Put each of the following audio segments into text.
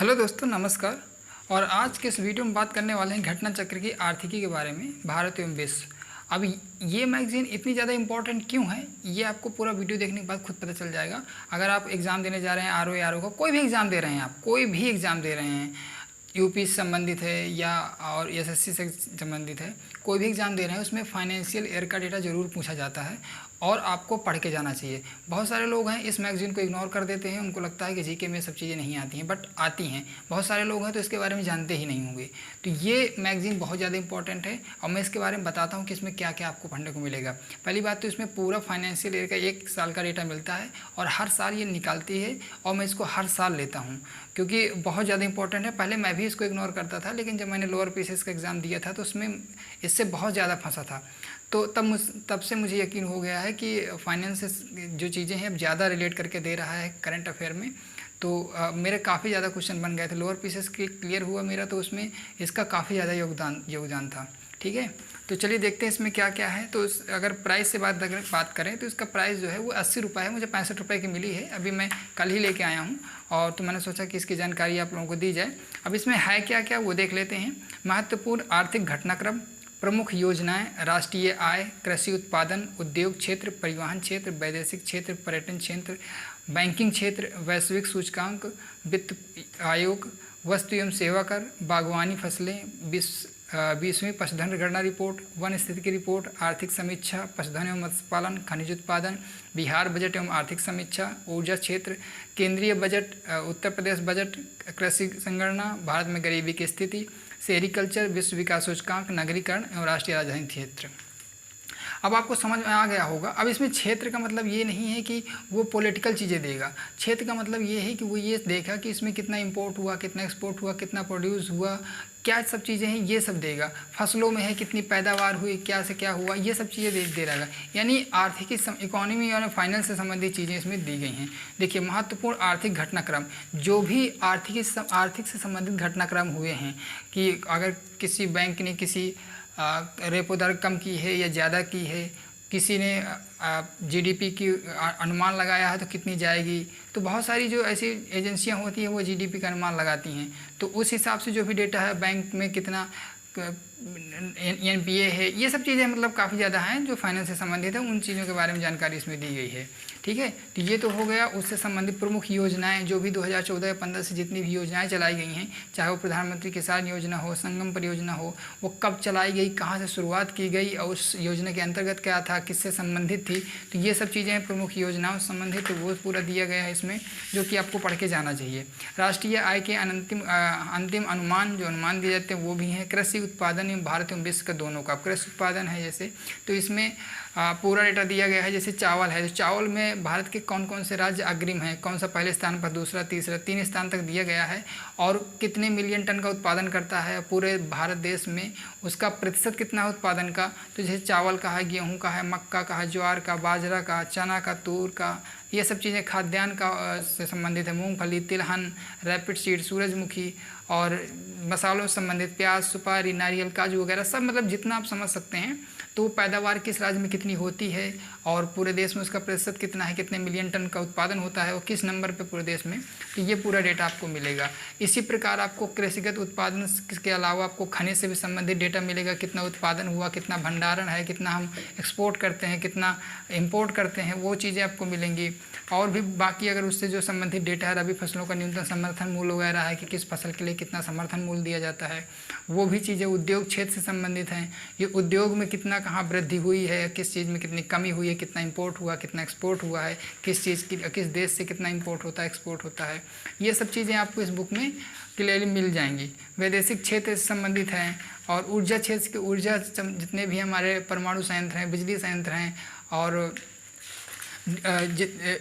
Hello दोस्तों, नमस्कार। और आज के इस वीडियो में बात करने वाले हैं घटना चक्र की आर्थिकी के बारे में, भारत एवं विश्व। अब ये मैगज़ीन इतनी ज़्यादा इम्पोर्टेंट क्यों है, ये आपको पूरा वीडियो देखने के बाद खुद पता चल जाएगा। अगर आप एग्ज़ाम देने जा रहे हैं, आर ओ का कोई भी एग्ज़ाम दे रहे हैं, आप कोई भी एग्ज़ाम दे रहे हैं, यूपी से संबंधित है या और एसएससी से संबंधित है, कोई भी एग्ज़ाम दे रहे हैं, उसमें फाइनेंशियल ईयर का डेटा ज़रूर पूछा जाता है और आपको पढ़ के जाना चाहिए। बहुत सारे लोग हैं इस मैगज़ीन को इग्नोर कर देते हैं, उनको लगता है कि जीके में सब चीज़ें नहीं आती हैं, बट आती हैं। बहुत सारे लोग हैं तो इसके बारे में जानते ही नहीं होंगे। तो ये मैगज़ीन बहुत ज़्यादा इंपॉर्टेंट है और मैं इसके बारे में बताता हूँ कि इसमें क्या क्या आपको पढ़ने को मिलेगा। पहली बात तो इसमें पूरा फाइनेंशियल ईयर का 1 साल का डेटा मिलता है और हर साल ये निकालती है और मैं इसको हर साल लेता हूँ क्योंकि बहुत ज़्यादा इंपॉर्टेंट है। पहले मैं भी इसको इग्नोर करता था, लेकिन जब मैंने लोअर पीसीएस का एग्ज़ाम दिया था तो उसमें इससे बहुत ज़्यादा फंसा था। तो तब से मुझे यकीन हो गया है कि फाइनेंस से जो चीज़ें हैं अब ज़्यादा रिलेट करके दे रहा है करंट अफेयर में। तो मेरे काफ़ी ज़्यादा क्वेश्चन बन गए थे। लोअर पीसीएस क्लियर हुआ मेरा, तो उसमें इसका काफ़ी ज़्यादा योगदान था। ठीक है, तो चलिए देखते हैं इसमें क्या क्या है। तो अगर प्राइस से बात करें तो इसका प्राइस जो है वो 80 रुपये है। मुझे 65 रुपये की मिली है, अभी मैं कल ही लेके आया हूँ और तो मैंने सोचा कि इसकी जानकारी आप लोगों को दी जाए। अब इसमें है क्या क्या वो देख लेते हैं। महत्वपूर्ण आर्थिक घटनाक्रम, प्रमुख योजनाएं, राष्ट्रीय आय, कृषि उत्पादन, उद्योग क्षेत्र, परिवहन क्षेत्र, वैदेशिक क्षेत्र, पर्यटन क्षेत्र, बैंकिंग क्षेत्र, वैश्विक सूचकांक, वित्त आयोग, वस्तु एवं सेवा कर, बागवानी फसलें, 20वीं पशुधन गणना रिपोर्ट, वन स्थिति की रिपोर्ट, आर्थिक समीक्षा, पशुधन एवं मत्स्य पालन, खनिज उत्पादन, बिहार बजट एवं आर्थिक समीक्षा, ऊर्जा क्षेत्र, केंद्रीय बजट, उत्तर प्रदेश बजट, कृषि संगणना, भारत में गरीबी की स्थिति, सेरिकल्चर, विश्व विकास सूचकांक, नगरीकरण एवं राष्ट्रीय राजधानी क्षेत्र। अब आपको समझ में आ गया होगा। अब इसमें क्षेत्र का मतलब ये नहीं है कि वो पॉलिटिकल चीज़ें देगा। क्षेत्र का मतलब ये है कि वो ये देखा कि इसमें कितना इंपोर्ट हुआ, कितना एक्सपोर्ट हुआ, कितना प्रोड्यूस हुआ, क्या सब चीज़ें हैं ये सब देगा। फसलों में है कितनी पैदावार हुई, क्या से क्या हुआ, ये सब चीज़ें दे रहेगा। यानी आर्थिक इकोनॉमी और फाइनेंस से संबंधित चीज़ें इसमें दी गई हैं। देखिए, महत्वपूर्ण आर्थिक घटनाक्रम, जो भी आर्थिक से संबंधित घटनाक्रम हुए हैं कि अगर किसी बैंक ने किसी रेपो दर कम की है या ज़्यादा की है, किसी ने जीडीपी की अनुमान लगाया है तो कितनी जाएगी। तो बहुत सारी जो ऐसी एजेंसियां होती हैं वो जीडीपी का अनुमान लगाती हैं, तो उस हिसाब से जो भी डेटा है, बैंक में कितना एनपीए है, ये सब चीज़ें मतलब काफ़ी ज़्यादा हैं जो फाइनेंस से संबंधित है। उन चीज़ों के बारे में जानकारी इसमें दी गई है। ठीक है, तो ये तो हो गया उससे संबंधित प्रमुख योजनाएं, जो भी 2014 या 15 से जितनी भी योजनाएं चलाई गई हैं, चाहे वो प्रधानमंत्री किसान योजना हो, संगम परियोजना हो, वो कब चलाई गई, कहाँ से शुरुआत की गई और उस योजना के अंतर्गत क्या था, किससे संबंधित थी, तो ये सब चीज़ें प्रमुख योजनाओं से संबंधित, तो वो पूरा दिया गया है इसमें, जो कि आपको पढ़ के जाना चाहिए। राष्ट्रीय आय के अंतिम अनुमान जो अनुमान दिए जाते हैं वो भी हैं। कृषि उत्पादन एवं भारत एवं विश्व का दोनों का कृषि उत्पादन है जैसे, तो इसमें पूरा डेटा दिया गया है। जैसे चावल है, तो चावल में भारत के कौन कौन से राज्य अग्रिम हैं, कौन सा पहले स्थान पर, दूसरा, तीसरा, 3 स्थान तक दिया गया है, और कितने मिलियन टन का उत्पादन करता है पूरे भारत देश में, उसका प्रतिशत कितना है उत्पादन का। तो जैसे चावल का है, गेहूँ का है, मक्का का है, ज्वार का, बाजरा का, चना का, तूर का, ये सब चीज़ें खाद्यान्न का से संबंधित है। मूंगफली, तिलहन, रैपिड सीड, सूरजमुखी, और मसालों से संबंधित प्याज, सुपारी, नारियल, काजू वगैरह सब, मतलब जितना आप समझ सकते हैं। तो पैदावार किस राज्य में कितनी होती है और पूरे देश में उसका प्रतिशत कितना है, कितने मिलियन टन का उत्पादन होता है और किस नंबर पे पूरे देश में, तो ये पूरा डेटा आपको मिलेगा। इसी प्रकार आपको कृषिगत उत्पादन के अलावा आपको खनिज से भी संबंधित डेटा मिलेगा, कितना उत्पादन हुआ, कितना भंडारण है, कितना हम एक्सपोर्ट करते हैं, कितना इम्पोर्ट करते हैं, वो चीज़ें आपको मिलेंगी। और भी बाकी अगर उससे जो संबंधित डेटा है, रबी फसलों का न्यूनतम समर्थन मूल्य वगैरह है कि किस फसल के लिए कितना समर्थन मूल्य दिया जाता है, वो भी चीज़ें उद्योग क्षेत्र से संबंधित हैं। ये उद्योग में कितना कहाँ वृद्धि हुई है, किस चीज़ में कितनी कमी हुई है, कितना इंपोर्ट हुआ, कितना एक्सपोर्ट हुआ है, किस चीज़ की किस देश से कितना इंपोर्ट होता है, एक्सपोर्ट होता है, ये सब चीज़ें आपको इस बुक में क्लियरली मिल जाएंगी। वैदेशिक क्षेत्र से संबंधित हैं और ऊर्जा क्षेत्र के ऊर्जा जितने भी हमारे परमाणु संयंत्र हैं, बिजली संयंत्र हैं, और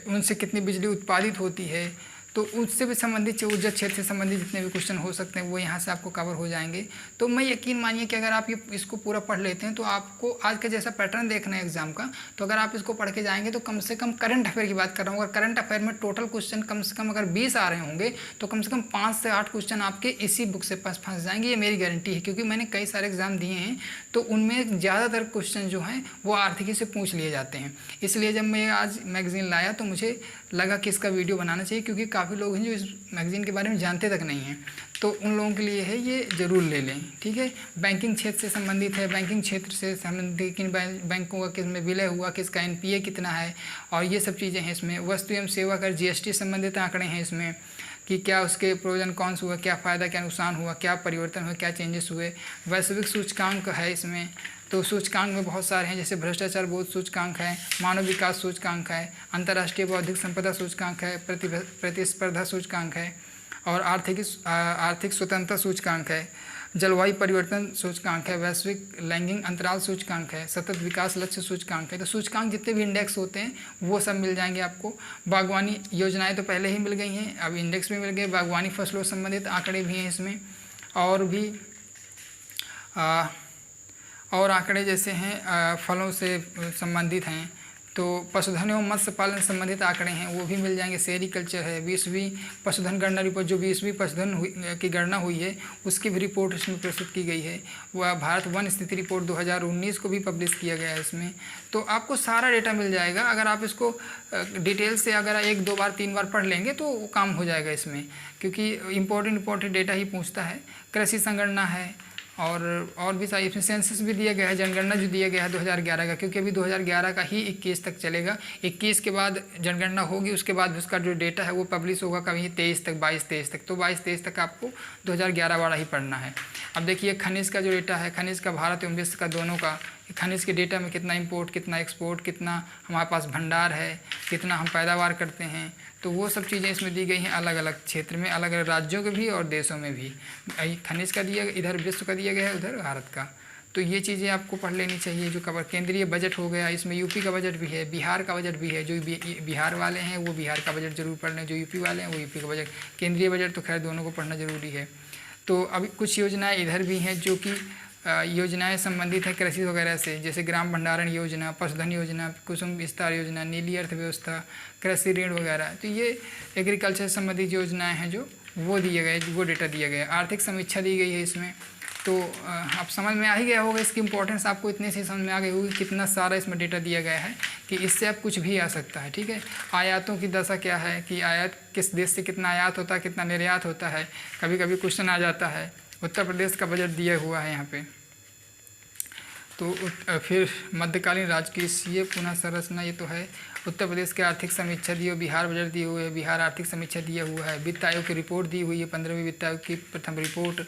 उनसे कितनी बिजली उत्पादित होती है, तो उससे भी संबंधित, ऊर्जा क्षेत्र से संबंधित जितने भी क्वेश्चन हो सकते हैं वो यहाँ से आपको कवर हो जाएंगे। तो मैं यकीन मानिए कि अगर आप इसको पूरा पढ़ लेते हैं तो आपको आज का जैसा पैटर्न देखना है एग्जाम का, तो अगर आप इसको पढ़ के जाएंगे तो कम से कम करंट अफेयर की बात कर रहा हूँ, अगर करंट अफेयर में टोटल क्वेश्चन कम से कम अगर 20 आ रहे होंगे तो कम से कम 5 से 8 क्वेश्चन आपके इसी बुक से पास फंस जाएंगे। ये मेरी गारंटी है, क्योंकि मैंने कई सारे एग्जाम दिए हैं तो उनमें ज़्यादातर क्वेश्चन जो हैं वो आर्थिकी से पूछ लिए जाते हैं। इसलिए जब मैं आज मैगजीन लाया तो मुझे लगा कि इसका वीडियो बनाना चाहिए, क्योंकि काफ़ी लोग हैं जो इस मैगज़ीन के बारे में जानते तक नहीं हैं, तो उन लोगों के लिए है ये ज़रूर ले लें, ठीक है। बैंकिंग क्षेत्र से संबंधित है, बैंकिंग क्षेत्र से संबंधित किन बैंकों का किस में विलय हुआ, किसका एनपीए कितना है, और ये सब चीज़ें हैं इसमें। वस्तु एवं सेवा कर जीएसटी संबंधित आंकड़े हैं इसमें कि क्या उसके प्रोज एंड कॉन्स हुआ, क्या फ़ायदा क्या नुकसान हुआ, क्या परिवर्तन हुआ, क्या चेंजेस हुए। वैश्विक सूचकांक है इसमें, तो सूचकांक में बहुत सारे हैं, जैसे भ्रष्टाचार बोध सूचकांक है, मानव विकास सूचकांक है, अंतर्राष्ट्रीय बौद्धिक संपदा सूचकांक है, प्रतिस्पर्धा सूचकांक है, और आर्थिक स्वतंत्रता सूचकांक है, जलवायु परिवर्तन सूचकांक है, वैश्विक लैंगिक अंतराल सूचकांक है, सतत विकास लक्ष्य सूचकांक है। तो सूचकांक जितने भी इंडेक्स होते हैं वो सब मिल जाएंगे आपको। बागवानी योजनाएं तो पहले ही मिल गई हैं, अब इंडेक्स भी मिल गए। बागवानी फसलों संबंधित आंकड़े भी हैं इसमें, और भी और आंकड़े जैसे हैं फलों से संबंधित हैं, तो पशुधन एवं मत्स्य पालन संबंधित आंकड़े हैं वो भी मिल जाएंगे। सेरिकल्चर है, 20वीं पशुधन गणना रिपोर्ट, जो 20वीं पशुधन की गणना हुई है उसकी भी रिपोर्ट इसमें प्रस्तुत की गई है। वह भारत वन स्थिति रिपोर्ट 2019 को भी पब्लिश किया गया है इसमें। तो आपको सारा डेटा मिल जाएगा। अगर आप इसको डिटेल से अगर 1 2 बार 3 बार पढ़ लेंगे तो वो काम हो जाएगा इसमें, क्योंकि इम्पोर्टेंट डेटा ही पूछता है। कृषि संगणना है, और भी सारी इसमें सेंसस भी दिया गया है, जनगणना जो दिया गया है 2011 का, क्योंकि अभी 2011 का ही 21 तक चलेगा। 21 के बाद जनगणना होगी, उसके बाद उसका जो डेटा है वो पब्लिश होगा कभी 23 तक, 22-23 तक। तो 22-23 तक आपको 2011 वाला ही पढ़ना है। अब देखिए खनिज का जो डेटा है, खनिज का भारत एवं विश्व का दोनों का, खनिज के डेटा में कितना इंपोर्ट, कितना एक्सपोर्ट, कितना हमारे पास भंडार है, कितना हम पैदावार करते हैं, तो वो सब चीज़ें इसमें दी गई हैं अलग अलग क्षेत्र में, अलग अलग राज्यों के भी और देशों में भी। खनिज का दिया, इधर विश्व का दिया गया है, उधर भारत का। तो ये चीज़ें आपको पढ़ लेनी चाहिए। जो कवर केंद्रीय बजट हो गया, इसमें यूपी का बजट भी है, बिहार का बजट भी है। जो बिहार वाले हैं वो बिहार का बजट जरूर पढ़ लें, जो यूपी वाले हैं वो यूपी का बजट। केंद्रीय बजट तो खैर दोनों को पढ़ना ज़रूरी है। तो अभी कुछ योजनाएँ इधर भी हैं जो कि योजनाएं संबंधित है कृषि वगैरह से, जैसे ग्राम भंडारण योजना, पशुधन योजना, कुसुम विस्तार योजना, नीली अर्थव्यवस्था, कृषि ऋण वगैरह। तो ये एग्रीकल्चर संबंधित योजनाएं हैं जो वो दिए गए, वो डेटा दिया गया। आर्थिक समीक्षा दी गई है इसमें। तो आप समझ में आ ही गया होगा, इसकी इंपॉर्टेंस आपको इतने से समझ में आ गई होगी, कितना सारा इसमें डेटा दिया गया है कि इससे आप कुछ भी आ सकता है, ठीक है। आयातों की दशा क्या है कि आयात किस देश से कितना आयात होता है, कितना निर्यात होता है, कभी कभी क्वेश्चन आ जाता है। उत्तर प्रदेश का बजट दिया हुआ है यहाँ पे। तो फिर मध्यकालीन राजकीय पुनः संरचना, ये तो है। उत्तर प्रदेश की आर्थिक समीक्षा दी हुई, बिहार बजट दिए हुए है, बिहार आर्थिक समीक्षा दिया हुआ है। वित्त आयोग की रिपोर्ट दी हुई है, 15वीं वित्त आयोग की प्रथम रिपोर्ट,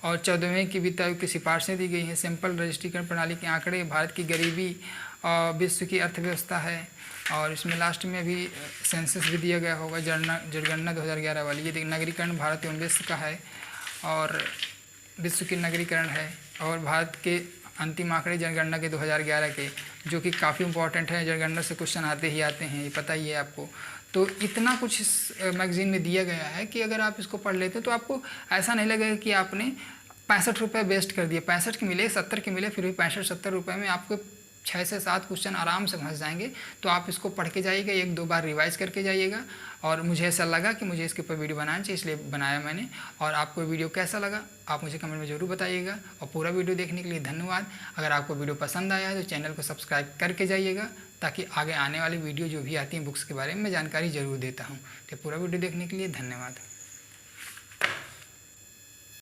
और 14वें की वित्त आयोग की सिफारिशें दी गई हैं। सैंपल रजिस्ट्रीकरण प्रणाली के आंकड़े, भारत की गरीबी और विश्व की अर्थव्यवस्था है, और इसमें लास्ट में भी सेंसस भी दिया गया होगा, जनगणना 2011 वाली। ये नगरीकरण भारत एवं विश्व का है, और विश्व की नगरीकरण है, और भारत के अंतिम आंकड़े जनगणना के 2011 के, जो कि काफ़ी इंपॉर्टेंट है। जनगणना से क्वेश्चन आते हैं, ये पता ही है आपको। तो इतना कुछ इस मैगज़ीन में दिया गया है कि अगर आप इसको पढ़ लेते तो आपको ऐसा नहीं लगेगा कि आपने 65 रुपये वेस्ट कर दिए। 65 के मिले, 70 के मिले, फिर भी 65-70 रुपये में आपको 6 से 7 क्वेश्चन आराम से फंस जाएंगे। तो आप इसको पढ़ के जाइएगा, 1 2 बार रिवाइज़ करके जाइएगा। और मुझे ऐसा लगा कि मुझे इसके ऊपर वीडियो बनाना चाहिए, इसलिए बनाया मैंने। और आपको वीडियो कैसा लगा आप मुझे कमेंट में ज़रूर बताइएगा। और पूरा वीडियो देखने के लिए धन्यवाद। अगर आपको वीडियो पसंद आया है तो चैनल को सब्सक्राइब करके जाइएगा, ताकि आगे आने वाली वीडियो जो भी आती हैं बुक्स के बारे में मैं जानकारी ज़रूर देता हूँ। तो पूरा वीडियो देखने के लिए धन्यवाद।